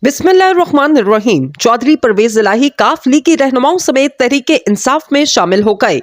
बिस्मिल्लाहिर्रहमानिर्रहीम। चौधरी परवेज इलाही काफ लीग की रहनुमाओं समेत तहरीक इंसाफ में शामिल हो गए।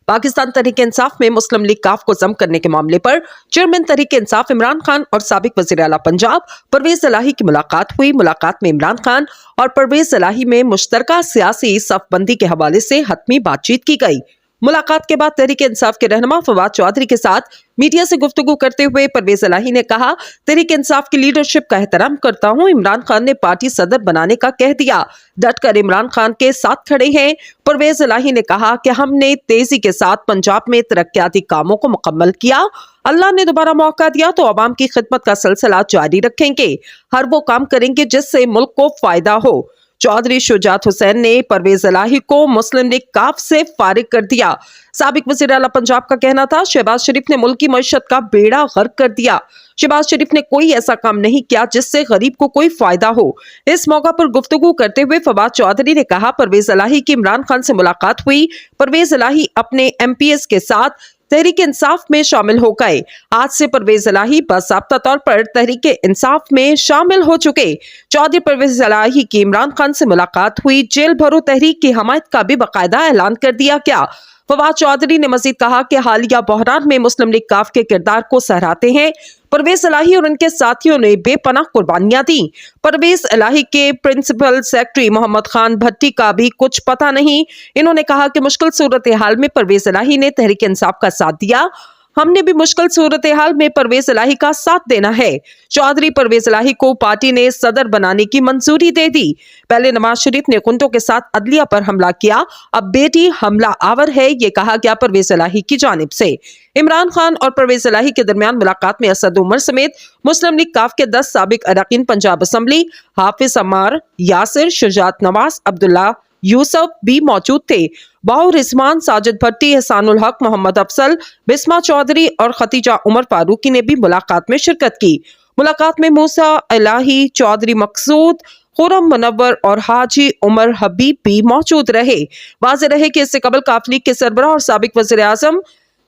पाकिस्तान तहरीक इंसाफ में मुस्लिम लीग काफ को जम करने के मामले पर चेयरमैन तहरीक इंसाफ इमरान खान और साबिक वजीर आला पंजाब परवेज इलाही की मुलाकात हुई। मुलाकात में इमरान खान और परवेज इलाही में मुश्तरका सियासी सफबंदी के हवाले से हतमी बातचीत की गई। मुलाकात के बाद तहरीक इंसाफ के रहनुमा फवाद चौधरी के साथ मीडिया से गुफ्तगू करते हुए परवेज इलाही ने कहा, तहरीक इंसाफ की लीडरशिप का एहतराम करता हूं। इमरान खान ने पार्टी सदर बनाने का कह दिया, डटकर इमरान खान के साथ खड़े हैं। परवेज इलाही ने कहा कि हमने तेजी के साथ पंजाब में तरक्याती कामों को मुकम्मल किया। अल्लाह ने दोबारा मौका दिया तो अवाम की खिदमत का सिलसिला जारी रखेंगे। हर वो काम करेंगे जिससे मुल्क को फायदा हो। चौधरी शुजात हुसैन ने परवेज इलाही को मुस्लिम लीग काफ से फारिग कर दिया। साबिक वज़ीर आला पंजाब का कहना था, शहबाज शरीफ ने मुल्क की मईशत का बेड़ा गर्क कर दिया। शहबाज शरीफ ने कोई ऐसा काम नहीं किया जिससे गरीब को कोई फायदा हो। इस मौका पर गुफ्तगू करते हुए फवाद चौधरी ने कहा, परवेज इलाही की इमरान खान से मुलाकात हुई। परवेज इलाही अपने MPs के साथ तहरीक इंसाफ में शामिल हो गए। आज से परवेज इलाही बाज़ाब्ता तौर पर तहरीक इंसाफ में शामिल हो चुके। चौधरी परवेज इलाही की इमरान खान से मुलाकात हुई। जेल भरो तहरीक की हमायत का भी बाकायदा ऐलान कर दिया गया। फवाद चौधरी ने मजीद कहा कि हालिया बहरान में मुस्लिम लीग काफ के किरदार को सराहते हैं। परवेज इलाही और उनके साथियों ने बेपनाह कुर्बानियां दी। परवेज इलाही के प्रिंसिपल सेक्रेटरी मोहम्मद खान भट्टी का भी कुछ पता नहीं। इन्होंने कहा कि मुश्किल सूरत हाल में परवेज इलाही ने तहरीक इंसाफ का साथ दिया। हमने भी मुश्किल सूरत हाल में परवेज इलाही का साथ देना है। चौधरी परवेज इलाही को पार्टी ने सदर बनाने की मंजूरी दे दी। पहले नवाज शरीफ ने गुंडों के साथ अदलिया पर हमला किया, अब बेटी हमला आवर है, ये कहा गया परवेज इलाही की जानिब से। इमरान खान और परवेज इलाही के दरमियान मुलाकात में असद उमर समेत मुस्लिम लीग काफ के 10 साबिक अरकान पंजाब असम्बली हाफिज अमार, यासिर, शुजात नवाज, अब्दुल्ला यूसुफ भी मौजूद थे। बाहु रिजवान, साजिद भट्टी, एहसानुल हक, मोहम्मद अफसल, बिस्मा चौधरी और खतीजा उमर फारूकी ने भी मुलाकात में शिरकत की। मुलाकात में मूसा इलाही, चौधरी मकसूद, खुरम मुनव्वर और हाजी उमर हबीब भी मौजूद रहे। वाज़ेह रहे कि इससे कबल काफ लीग के सरबराह और साबिक वज़ीर आज़म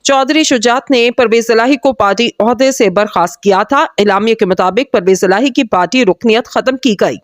चौधरी शुजात ने परवेज इलाही को पार्टी ओहदे से बर्खास्त किया था। एलामिया के मुताबिक परवेज इलाही की पार्टी रुकनियत खत्म की गई।